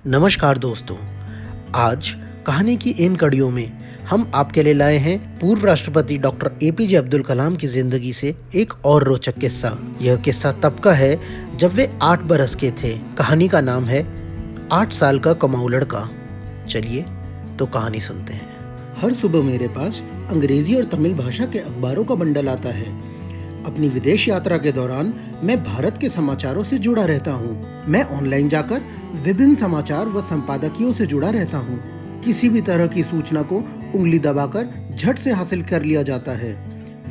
नमस्कार दोस्तों। आज कहानी की इन कड़ियों में हम आपके लिए लाए हैं पूर्व राष्ट्रपति डॉक्टर एपीजे अब्दुल कलाम की जिंदगी से एक और रोचक किस्सा। यह किस्सा तब का है जब वे 8 बरस के थे। कहानी का नाम है 8 साल का कमाऊ लड़का। चलिए तो कहानी सुनते हैं। हर सुबह मेरे पास अंग्रेजी और तमिल भाषा के अखबारों का बंडल आता है। अपनी विदेश यात्रा के दौरान मैं भारत के समाचारों से जुड़ा रहता हूँ। मैं ऑनलाइन जाकर विभिन्न समाचार व संपादकियों से जुड़ा रहता हूँ। किसी भी तरह की सूचना को उंगली दबाकर झट से हासिल कर लिया जाता है।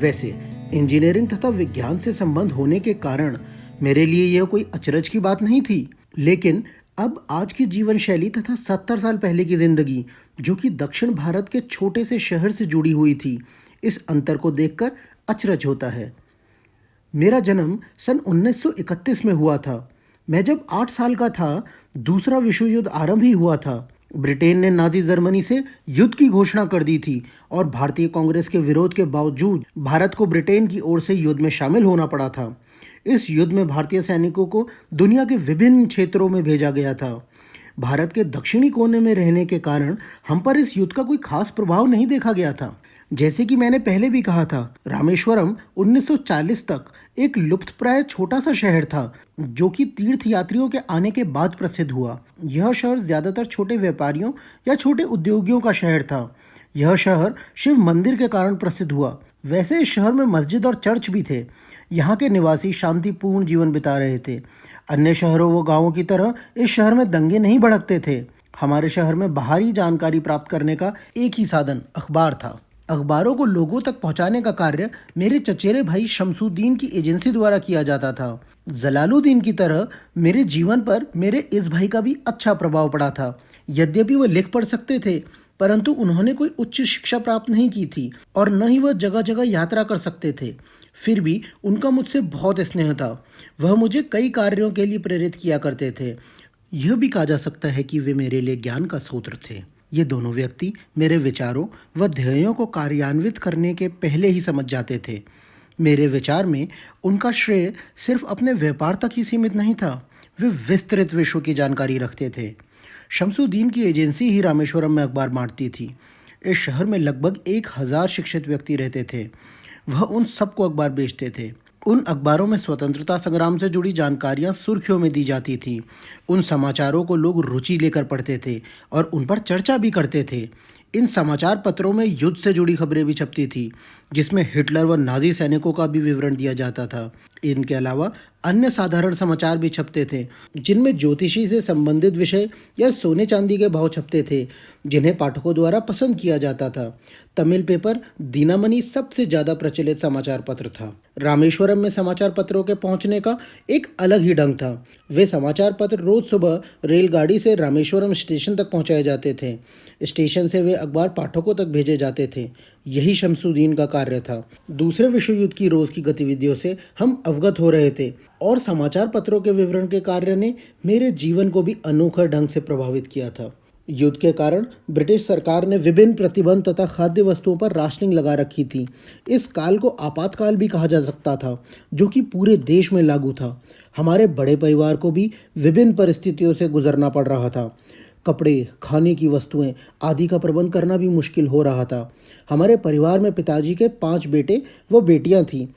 वैसे इंजीनियरिंग तथा विज्ञान से संबंध होने के कारण मेरे लिए यह कोई अचरज की बात नहीं थी। लेकिन अब आज की जीवन शैली तथा 70 साल पहले की जिंदगी, जो कि दक्षिण भारत के छोटे से शहर से जुड़ी हुई थी, इस अंतर को देखकर अचरज होता है। मेरा जन्म सन 1931 में हुआ था। मैं जब 8 साल का था, दूसरा विश्व युद्ध आरंभ ही हुआ था। ब्रिटेन ने नाजी जर्मनी से युद्ध की घोषणा कर दी थी और भारतीय कांग्रेस के विरोध के बावजूद भारत को ब्रिटेन की ओर से युद्ध में शामिल होना पड़ा था। इस युद्ध में भारतीय सैनिकों को दुनिया के विभिन्न क्षेत्रों में भेजा गया था। भारत के दक्षिणी कोने में रहने के कारण हम पर इस युद्ध का कोई खास प्रभाव नहीं देखा गया था। जैसे कि मैंने पहले भी कहा था, रामेश्वरम 1940 तक एक लुप्तप्राय छोटा सा शहर था, जो कि तीर्थ यात्रियों के आने के बाद प्रसिद्ध हुआ। यह शहर ज्यादातर छोटे व्यापारियों या छोटे उद्योगियों का शहर था। यह शहर शिव मंदिर के कारण प्रसिद्ध हुआ। वैसे इस शहर में मस्जिद और चर्च भी थे। यहाँ के निवासी शांतिपूर्ण जीवन बिता रहे थे। अन्य शहरों व गांवों की तरह इस शहर में दंगे नहीं भड़कते थे। हमारे शहर में बाहरी जानकारी प्राप्त करने का एक ही साधन अखबार था। अखबारों को लोगों तक पहुंचाने का कार्य मेरे चचेरे भाई शमसुद्दीन की एजेंसी द्वारा किया जाता था। जलालुद्दीन की तरह मेरे जीवन पर मेरे इस भाई का भी अच्छा प्रभाव पड़ा था। यद्यपि वह लिख पढ़ सकते थे, परंतु उन्होंने कोई उच्च शिक्षा प्राप्त नहीं की थी और न ही वह जगह जगह यात्रा कर सकते थे। फिर भी उनका मुझसे बहुत स्नेह था। वह मुझे कई कार्यों के लिए प्रेरित किया करते थे। यह भी कहा जा सकता है कि वे मेरे लिए ज्ञान का स्रोत थे। ये दोनों व्यक्ति मेरे विचारों व ध्येयों को कार्यान्वित करने के पहले ही समझ जाते थे। मेरे विचार में उनका श्रेय सिर्फ अपने व्यापार तक ही सीमित नहीं था। वे विस्तृत विश्व की जानकारी रखते थे। शमसुद्दीन की एजेंसी ही रामेश्वरम में अखबार बांटती थी। इस शहर में लगभग 1000 शिक्षित व्यक्ति रहते थे। वह उन सबको अखबार बेचते थे। उन अखबारों में स्वतंत्रता संग्राम से जुड़ी जानकारियां सुर्खियों में दी जाती थी। उन समाचारों को लोग रुचि लेकर पढ़ते थे और उन पर चर्चा भी करते थे। इन समाचार पत्रों में युद्ध से जुड़ी खबरें भी छपती थी, जिसमें हिटलर व नाजी सैनिकों का भी विवरण दिया जाता था। इनके अलावा अन्य साधारण समाचार भी छपते थे, जिनमें ज्योतिषी से संबंधित विषय या सोने चांदी के भाव छपते थे, जिन्हें पाठकों द्वारा पसंद किया जाता था। तमिल पेपर दिनामणि सबसे ज्यादा प्रचलित समाचार पत्र था। रामेश्वरम में समाचार पत्रों के पहुंचने का एक अलग ही ढंग था। वे समाचार पत्र रोज सुबह रेलगाड़ी से रामेश्वरम स्टेशन तक पहुंचाए जाते थे। स्टेशन से वे अखबार पाठकों तक भेजे जाते थे। यही शमसुद्दीन का कार्य था। दूसरे विश्व युद्ध की रोज की गतिविधियों से हम अवगत हो रहे थे और समाचार पत्रों के विवरण के कार्य ने मेरे जीवन को भी अनोखा ढंग से प्रभावित किया था। युद्ध के कारण ब्रिटिश सरकार ने विभिन्न प्रतिबंध तथा खाद्य वस्तुओं पर राशनिंग लगा रखी थी। इस काल को आपातकाल भी कहा जा सकता था, जो कि पूरे देश में लागू था। हमारे बड़े परिवार को भी विभिन्न परिस्थितियों से गुजरना पड़ रहा था। कपड़े, खाने की वस्तुएं आदि का प्रबंध करना भी मुश्किल हो रहा था। हमारे परिवार में पिताजी के 5 बेटे व बेटियां थीं।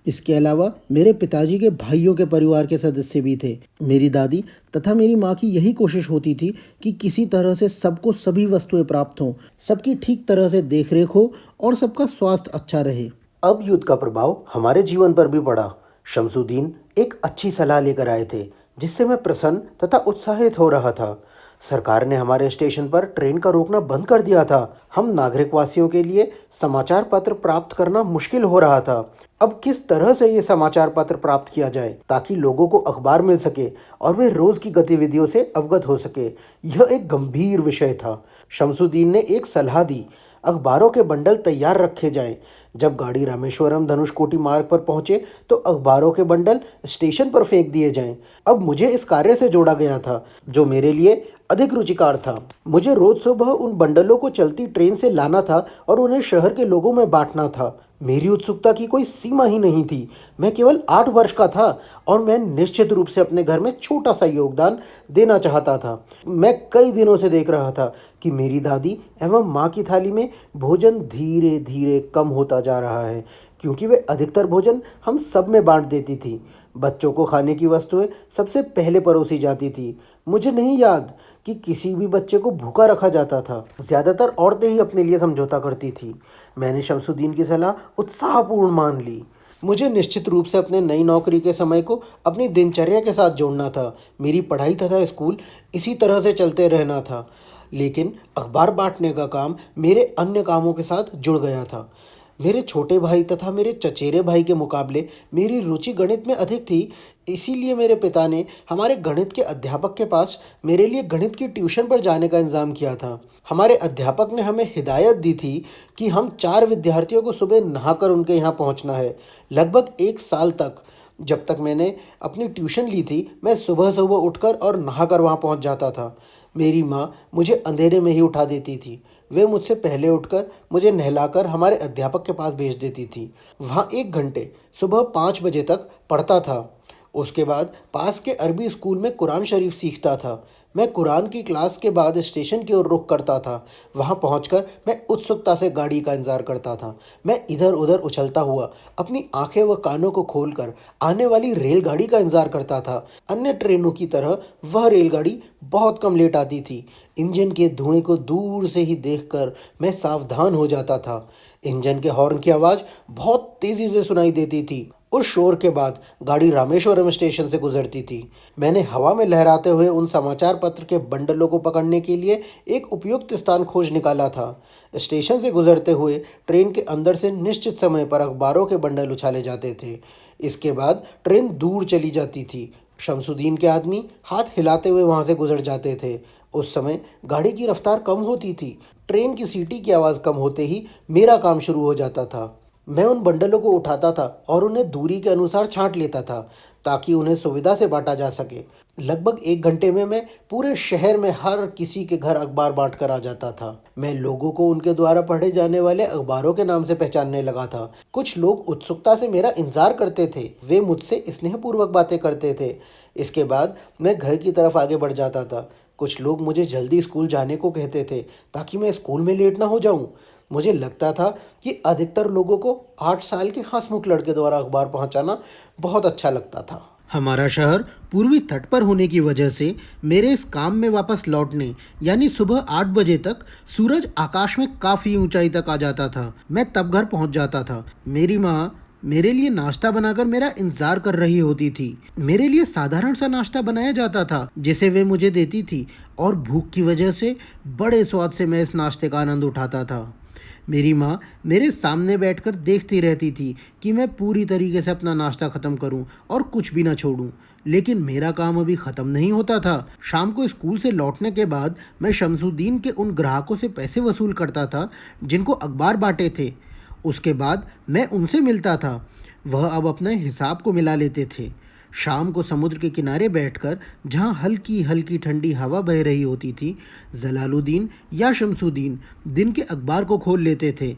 इसके अलावा मेरे पिताजी के भाइयों के परिवार के सदस्य भी थे। मेरी दादी तथा मेरी माँ की यही कोशिश होती थी कि किसी तरह से सबको सभी वस्तुएं प्राप्त हों, सबकी ठीक तरह से देखरेख हो और सबका स्वास्थ्य अच्छा रहे। अब युद्ध का प्रभाव हमारे जीवन पर भी पड़ा। शमसुद्दीन एक अच्छी सलाह लेकर आए थे, जिससे मैं प्रसन्न तथा उत्साहित हो रहा था। सरकार ने हमारे स्टेशन पर ट्रेन का रोकना बंद कर दिया था। हम नागरिक वासियों के लिए समाचार पत्र प्राप्त करना मुश्किल हो रहा था। अब किस तरह से ये समाचार पत्र प्राप्त किया जाए ताकि लोगों को अखबार मिल सके और वे रोज की गतिविधियों से अवगत हो सके, यह एक गंभीर विषय था। शमसुद्दीन ने एक सलाह दी, अखबारों के बंडल तैयार रखे जाएं। जब गाड़ी रामेश्वरम धनुषकोटी मार्ग पर पहुंचे तो अखबारों के बंडल स्टेशन पर फेंक दिए जाएं। अब मुझे इस कार्य से जोड़ा गया था, जो मेरे लिए अधिक रुचिकार था। मुझे रोज सुबह उन बंडलों को चलती ट्रेन से लाना था और उन्हें शहर के लोगों में बांटना था। मेरी उत्सुकता की कोई सीमा ही नहीं थी। मैं केवल 8 वर्ष का था और मैं निश्चित रूप से अपने घर में छोटा-सा योगदान देना चाहता था। मैं कई दिनों से देख रहा था कि मेरी दादी एवं माँ की थाली में भोजन धीरे-धीरे कम होता जा रहा है, क्योंकि वे अधिकतर भोजन हम सब में बाँट देती थी। बच्चों को खाने की वस्तुएँ सबसे पहले परोसी जाती थी। मुझे नहीं याद कि किसी भी बच्चे को भूखा रखा जाता था। ज़्यादातर औरतें ही अपने लिए समझौता करती थी। मैंने शमसुद्दीन की सलाह उत्साहपूर्ण मान ली। मुझे निश्चित रूप से अपने नई नौकरी के समय को अपनी दिनचर्या के साथ जोड़ना था। मेरी पढ़ाई तथा स्कूल इसी तरह से चलते रहना था। लेकिन अखबार बांटने का काम मेरे अन्य कामों के साथ जुड़ गया था। मेरे छोटे भाई तथा मेरे चचेरे भाई के मुकाबले मेरी रुचि गणित में अधिक थी। इसीलिए मेरे पिता ने हमारे गणित के अध्यापक के पास मेरे लिए गणित की ट्यूशन पर जाने का इंतजाम किया था। हमारे अध्यापक ने हमें हिदायत दी थी कि हम 4 विद्यार्थियों को सुबह नहाकर उनके यहाँ पहुँचना है। लगभग 1 साल तक, जब तक मैंने अपनी ट्यूशन ली थी, मैं सुबह-सुबह उठकर और नहाकर वहाँ पहुँच जाता था। मेरी माँ मुझे अंधेरे में ही उठा देती थी। वे मुझसे पहले उठकर मुझे नहलाकर हमारे अध्यापक के पास भेज देती थी। वहाँ 1 घंटे सुबह 5 बजे तक पढ़ता था। उसके बाद पास के अरबी स्कूल में कुरान शरीफ सीखता था। मैं कुरान की क्लास के बाद स्टेशन की ओर रुख करता था। वहाँ पहुँचकर मैं उत्सुकता से गाड़ी का इंतज़ार करता था। मैं इधर-उधर उछलता हुआ अपनी आँखें व कानों को खोलकर आने वाली रेलगाड़ी का इंतज़ार करता था। अन्य ट्रेनों की तरह वह रेलगाड़ी बहुत कम लेट आती थी। इंजन के धुएँ को दूर से ही देखकर मैं सावधान हो जाता था। इंजन के हॉर्न की आवाज़ बहुत तेज़ी से सुनाई देती थी। उस शोर के बाद गाड़ी रामेश्वरम स्टेशन से गुजरती थी। मैंने हवा में लहराते हुए उन समाचार पत्र के बंडलों को पकड़ने के लिए एक उपयुक्त स्थान खोज निकाला था। स्टेशन से गुजरते हुए ट्रेन के अंदर से निश्चित समय पर अखबारों के बंडल उछाले जाते थे। इसके बाद ट्रेन दूर चली जाती थी। शमसुद्दीन के आदमी हाथ हिलाते हुए वहां से गुजर जाते थे। उस समय गाड़ी की रफ्तार कम होती थी। ट्रेन की सीटी की आवाज़ कम होते ही मेरा काम शुरू हो जाता था। मैं उन बंडलों को उठाता था और उन्हें दूरी के अनुसार छांट लेता था, ताकि उन्हें सुविधा से बांटा जा सके। लगभग 1 घंटे में मैं पूरे शहर में हर किसी के घर अखबार बांट कर आ जाता था। मैं लोगों को उनके द्वारा पढ़े जाने वाले अखबारों के नाम से पहचानने लगा था। कुछ लोग उत्सुकता से मेरा इंतजार करते थे। वे मुझसे स्नेहपूर्वक बातें करते थे। इसके बाद मैं घर की तरफ आगे बढ़ जाता था। कुछ लोग मुझे जल्दी स्कूल जाने को कहते थे, ताकि मैं स्कूल में लेट ना हो जाऊं। मुझे लगता था कि अधिकतर लोगों को 8 साल के हंसमुख लड़के द्वारा अखबार पहुंचाना बहुत अच्छा लगता था। हमारा शहर पूर्वी तट पर होने की वजह से मेरे इस काम में वापस लौटने यानी सुबह 8 बजे तक सूरज आकाश में काफी ऊंचाई तक आ जाता था। मैं तब घर पहुंच जाता था। मेरी माँ मेरे लिए नाश्ता बनाकर मेरा इंतजार कर रही होती थी। मेरे लिए साधारण सा नाश्ता बनाया जाता था, जिसे वे मुझे देती थी, और भूख की वजह से बड़े स्वाद से मैं इस नाश्ते का आनंद उठाता था। मेरी माँ मेरे सामने बैठकर देखती रहती थी कि मैं पूरी तरीके से अपना नाश्ता खत्म करूं और कुछ भी ना छोड़ूं। लेकिन मेरा काम अभी खत्म नहीं होता था। शाम को स्कूल से लौटने के बाद मैं शमसुद्दीन के उन ग्राहकों से पैसे वसूल करता था जिनको अखबार बांटे थे। उसके बाद मैं उनसे मिलता था। वह अब अपने हिसाब को मिला लेते थे। शाम को समुद्र के किनारे बैठकर, जहां हल्की हल्की ठंडी हवा बह रही होती थी, जलालुद्दीन या शमसुद्दीन दिन के अखबार को खोल लेते थे।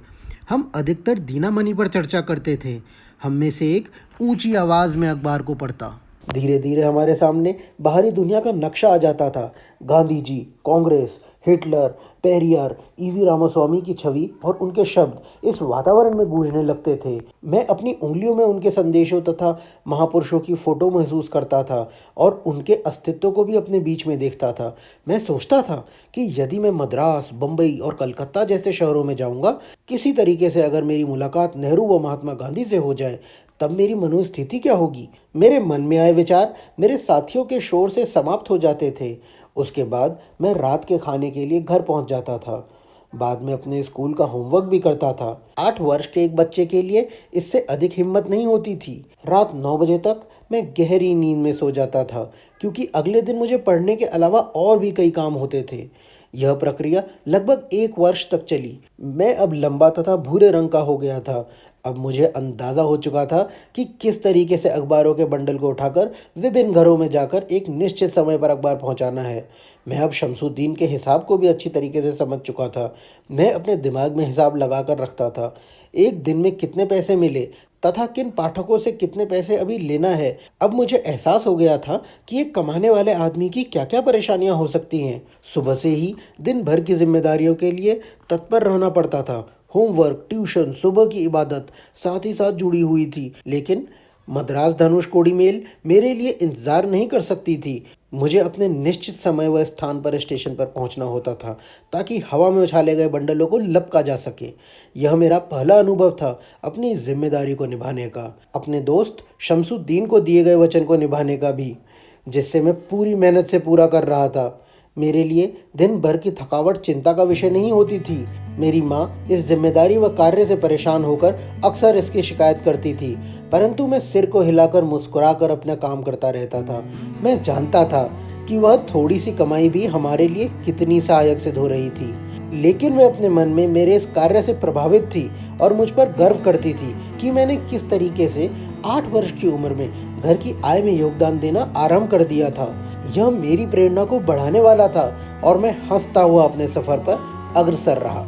हम अधिकतर दीनामनी पर चर्चा करते थे। हम में से एक ऊंची आवाज में अखबार को पढ़ता। धीरे धीरे हमारे सामने बाहरी दुनिया का नक्शा आ जाता था। गांधी जी, कांग्रेस, हिटलर, पेरियार, ईवी रामास्वामी की छवि और उनके शब्द इस वातावरण में गूंजने लगते थे। मैं अपनी उंगलियों में उनके संदेशों तथा महापुरुषों की फोटो महसूस करता था और उनके अस्तित्व को भी अपने बीच में देखता था। मैं सोचता था कि यदि मैं मद्रास, बंबई और कलकत्ता जैसे शहरों में जाऊंगा, किसी तरीके से अगर मेरी मुलाकात नेहरू व महात्मा गांधी से हो जाए, तब मेरी मनोस्थिति क्या होगी। मेरे मन में आए विचार मेरे साथियों के शोर से समाप्त हो जाते थे। उसके बाद मैं रात के खाने के लिए घर पहुंच जाता था। बाद में अपने स्कूल का होमवर्क भी करता था। 8 वर्ष के एक बच्चे के लिए इससे अधिक हिम्मत नहीं होती थी। रात 9 बजे तक मैं गहरी नींद में सो जाता था, क्योंकि अगले दिन मुझे पढ़ने के अलावा और भी कई काम होते थे। यह प्रक्रिया लगभग 1 वर्ष तक चली। मैं अब लंबा तथा भूरे रंग का हो गया था। अब मुझे अंदाजा हो चुका था कि किस तरीके से अखबारों के बंडल को उठाकर विभिन्न घरों में जाकर एक निश्चित समय पर अखबार पहुंचाना है। मैं अब शमसुद्दीन के हिसाब को भी अच्छी तरीके से समझ चुका था। मैं अपने दिमाग में हिसाब लगाकर रखता था। एक दिन में कितने पैसे मिले तथा किन पाठकों से कितने पैसे अभी लेना है। अब मुझे एहसास हो गया था कि एक कमाने वाले आदमी की क्या-क्या परेशानियां हो सकती हैं। सुबह से ही दिन भर की जिम्मेदारियों के लिए तत्पर रहना पड़ता था। होमवर्क, ट्यूशन, सुबह की इबादत साथ ही साथ जुड़ी हुई थी। लेकिन मद्रास धनुष कोड़ी मेल मेरे लिए इंतजार नहीं कर सकती थी। मुझे अपने निश्चित समय व स्थान पर स्टेशन पर पहुंचना होता था ताकि हवा में उछाले गए बंडलों को लपका जा सके। यह मेरा पहला अनुभव था अपनी जिम्मेदारी को निभाने का, अपने दोस्त शमसुद्दीन को दिए गए वचन को निभाने का भी, जिससे मैं पूरी मेहनत से पूरा कर रहा था। मेरे लिए दिन भर की थकावट चिंता का विषय नहीं होती थी। मेरी माँ इस जिम्मेदारी व कार्य से परेशान होकर अक्सर इसकी शिकायत करती थी, परंतु मैं सिर को हिलाकर मुस्कुराकर अपना काम करता रहता था। मैं जानता था कि वह थोड़ी सी कमाई भी हमारे लिए कितनी सहायक सिद्ध हो रही थी। लेकिन मैं अपने मन में मेरे इस कार्य से प्रभावित थी और मुझ पर गर्व करती थी कि मैंने किस तरीके से 8 वर्ष की उम्र में घर की आय में योगदान देना आरंभ कर दिया था। यह मेरी प्रेरणा को बढ़ाने वाला था और मैं हंसता हुआ अपने सफर पर अग्रसर रहा।